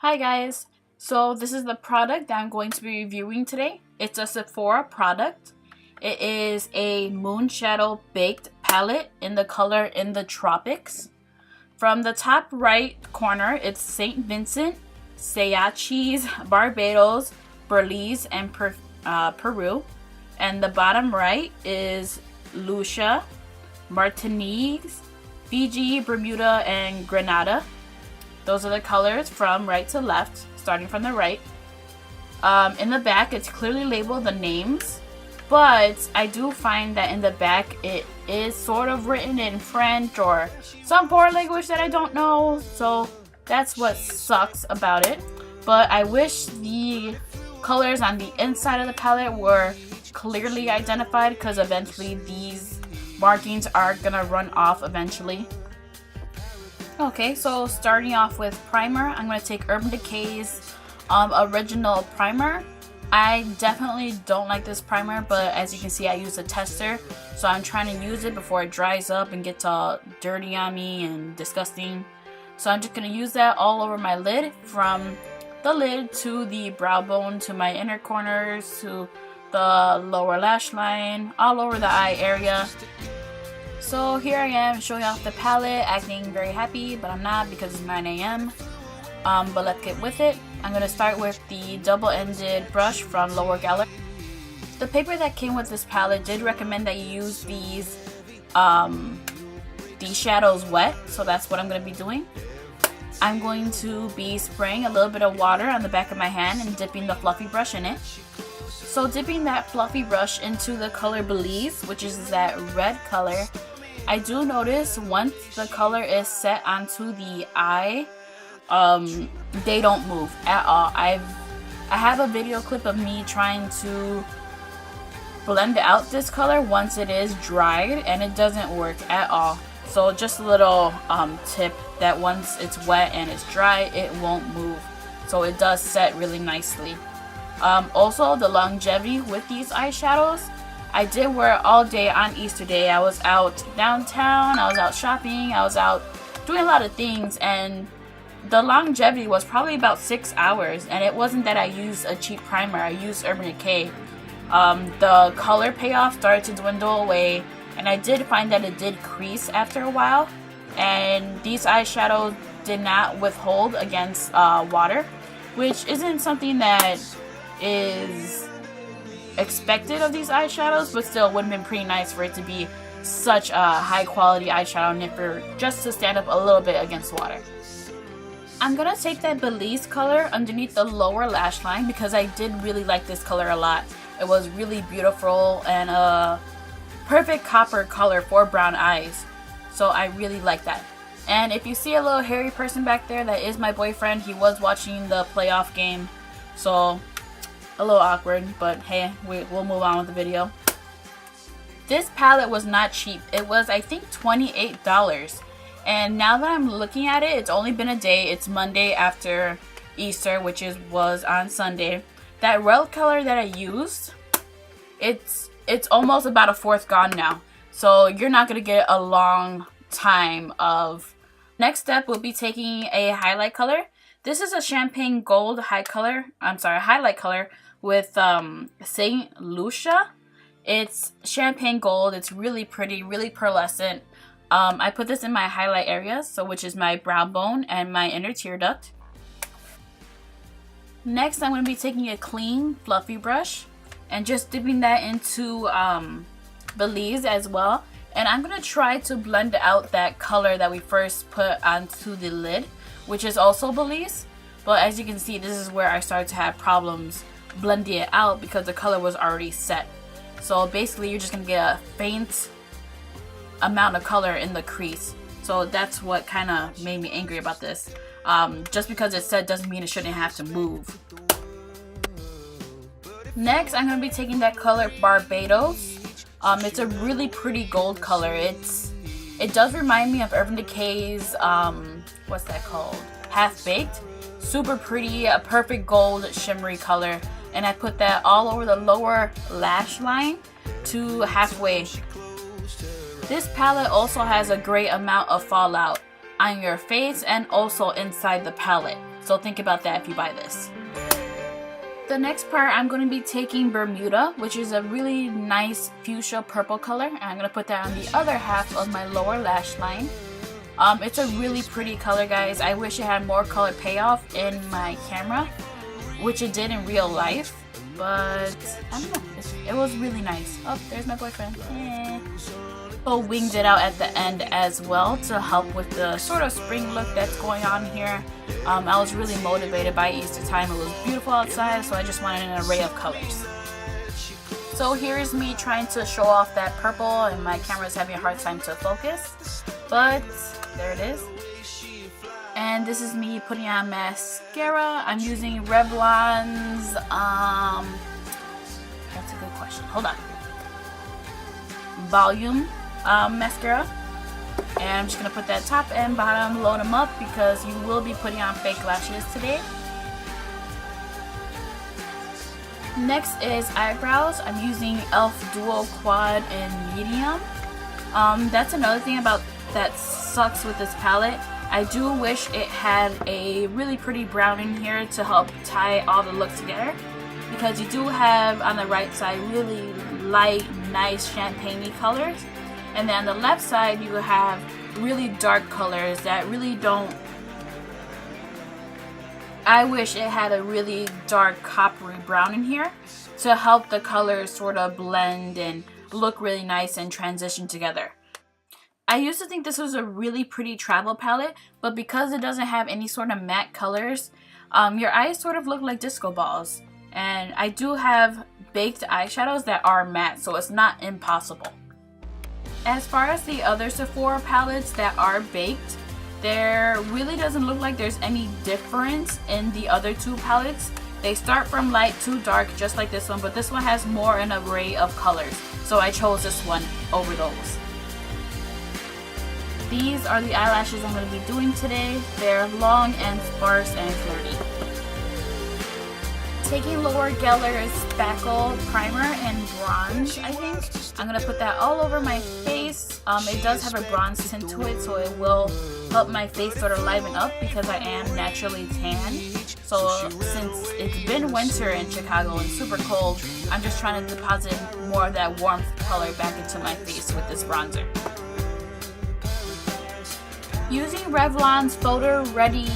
Hi guys, so this is the product that I'm going to be reviewing today. It's a Sephora product. It is a Moon Shadow Baked Palette in the color In the Tropics. From the top right corner, it's St. Vincent, Seychelles, Barbados, Belize, and Peru. And the bottom right is Lucia, Martinique, Fiji, Bermuda, and Grenada. Those are the colors from right to left, starting from the right. In the back, it's clearly labeled the names, but I do find that in the back, it is sort of written in French or some foreign language that I don't know, so that's what sucks about it. But I wish the colors on the inside of the palette were clearly identified, because eventually these markings are gonna run off eventually. Okay, so starting off with primer, I'm going to take Urban Decay's original primer. I definitely don't like this primer, but as you can see, I use a tester, so I'm trying to use it before it dries up and gets all dirty on me and disgusting. So I'm just going to use that all over my lid, from the lid to the brow bone, to my inner corners, to the lower lash line, all over the eye area. So here I am showing off the palette, acting very happy, but I'm not because it's 9 a.m. But let's get with it. I'm going to start with the double-ended brush from Lower Gallery. The paper that came with this palette did recommend that you use these shadows wet, so that's what I'm going to be doing. I'm going to be spraying a little bit of water on the back of my hand and dipping the fluffy brush in it. So dipping that fluffy brush into the color Belize, which is that red color, I do notice once the color is set onto the eye, they don't move at all. I have a video clip of me trying to blend out this color once it is dried, and it doesn't work at all. So just a little tip that once it's wet and it's dry, it won't move. So it does set really nicely. Also, the longevity with these eyeshadows, I did wear it all day on Easter Day. I was out downtown, I was out shopping, I was out doing a lot of things, and the longevity was probably about 6 hours. And it wasn't that I used a cheap primer, I used Urban Decay. The color payoff started to dwindle away, and I did find that it did crease after a while, and these eyeshadows did not withhold against water, which isn't something that is expected of these eyeshadows, but still would have been pretty nice for it to be such a high quality eyeshadow nipper just to stand up a little bit against water. I'm gonna take that Belize color underneath the lower lash line because I did really like this color a lot. It was really beautiful and a perfect copper color for brown eyes, so I really like that. And if you see a little hairy person back there, that is my boyfriend. He was watching the playoff game, so a little awkward, but hey, we'll move on with the video. This palette was not cheap. It was, I think, $28. And now that I'm looking at it, it's only been a day. It's Monday after Easter, which was on Sunday. That red color that I used, it's almost about a fourth gone now. So you're not gonna get a long time of. Next step, we'll be taking a highlight color. This is a champagne gold highlight color with St. Lucia. It's champagne gold. It's really pretty, really pearlescent. I put this in my highlight areas, so which is my brow bone and my inner tear duct. Next, I'm going to be taking a clean, fluffy brush and just dipping that into Belize as well. And I'm going to try to blend out that color that we first put onto the lid, which is also Belize. But as you can see, this is where I started to have problems blending it out because the color was already set. So basically, you're just going to get a faint amount of color in the crease. So that's what kind of made me angry about this. Just because it's set doesn't mean it shouldn't have to move. Next, I'm going to be taking that color Barbados. It's a really pretty gold color. It does remind me of Urban Decay's, what's that called? Half Baked. Super pretty, a perfect gold shimmery color. And I put that all over the lower lash line to halfway. This palette also has a great amount of fallout on your face and also inside the palette. So think about that if you buy this. The next part, I'm going to be taking Bermuda, which is a really nice fuchsia purple color. And I'm going to put that on the other half of my lower lash line. It's a really pretty color, guys. I wish it had more color payoff in my camera, which it did in real life. But I don't know, it was really nice. Oh, there's my boyfriend. So winged it out at the end as well to help with the sort of spring look that's going on here. I was really motivated by Easter time. It was beautiful outside, so I just wanted an array of colors. So here's me trying to show off that purple, and my camera's having a hard time to focus, but there it is. And this is me putting on mascara. I'm using Revlon's, that's a good question. Hold on. Volume mascara. And I'm just going to put that top and bottom, load them up because you will be putting on fake lashes today. Next is eyebrows. I'm using e.l.f. Duo Quad in medium. That's another thing about that sucks with this palette. I do wish it had a really pretty brown in here to help tie all the looks together, because you do have on the right side really light, nice champagne-y colors, and then on the left side you have really dark colors that really don't. I wish it had a really dark coppery brown in here to help the colors sort of blend and look really nice and transition together. I used to think this was a really pretty travel palette, but because it doesn't have any sort of matte colors, your eyes sort of look like disco balls. And I do have baked eyeshadows that are matte, so it's not impossible. As far as the other Sephora palettes that are baked, there really doesn't look like there's any difference in the other two palettes. They start from light to dark just like this one, but this one has more an array of colors, so I chose this one over those. These are the eyelashes I'm going to be doing today. They're long and sparse and flirty. Taking Laura Geller's Spackle Primer and Bronze, I think. I'm going to put that all over my face. It does have a bronze tint to it, so it will help my face sort of liven up because I am naturally tan. So since it's been winter in Chicago and super cold, I'm just trying to deposit more of that warmth color back into my face with this bronzer. Using Revlon's Photo Ready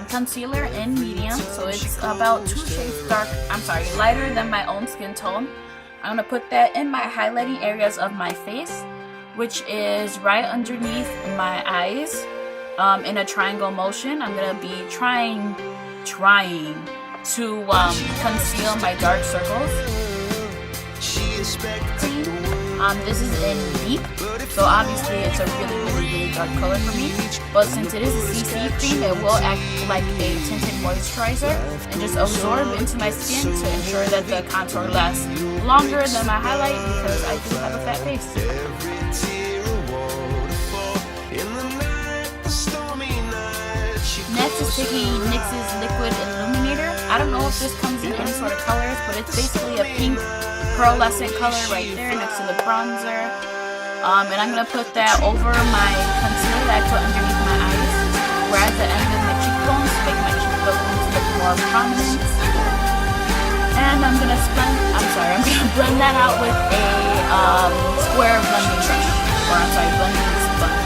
concealer in medium, so it's about 2 shades lighter than my own skin tone. I'm going to put that in my highlighting areas of my face, which is right underneath my eyes in a triangle motion. I'm going to be trying to conceal my dark circles. This is in Deep, so obviously it's a really dark color for me, but since it is a CC cream, it will act like a tinted moisturizer and just absorb into my skin to ensure that the contour lasts longer than my highlight, because I do have a fat face. Next is taking NYX's Liquid Illuminator. I don't know if this comes in any sort of colors, but it's basically a pink pearlescent color right there next to the bronzer. And I'm going to put that over my concealer that I put underneath my eyes, right at the end of my cheekbones to make my cheekbones look more prominent. And I'm going to blend that out with a square blending brush, blending sponge.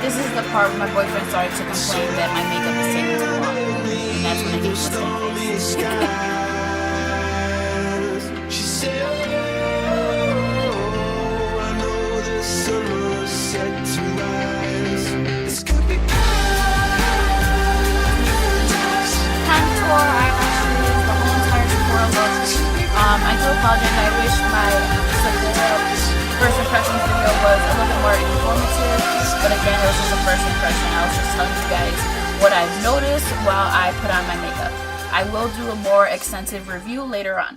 This is the part where my boyfriend started to complain that my makeup is taking too long, and that's when I hate this thing. She said, oh, I know the sun will set to rise. This could be contour, eyelashes, the whole entire Sephora look. I do apologize. I wish my first impressions video was a little bit more informative, but again, it was just a first impression. I was just telling you guys what I've noticed while I put on my makeup. I will do a more extensive review later on.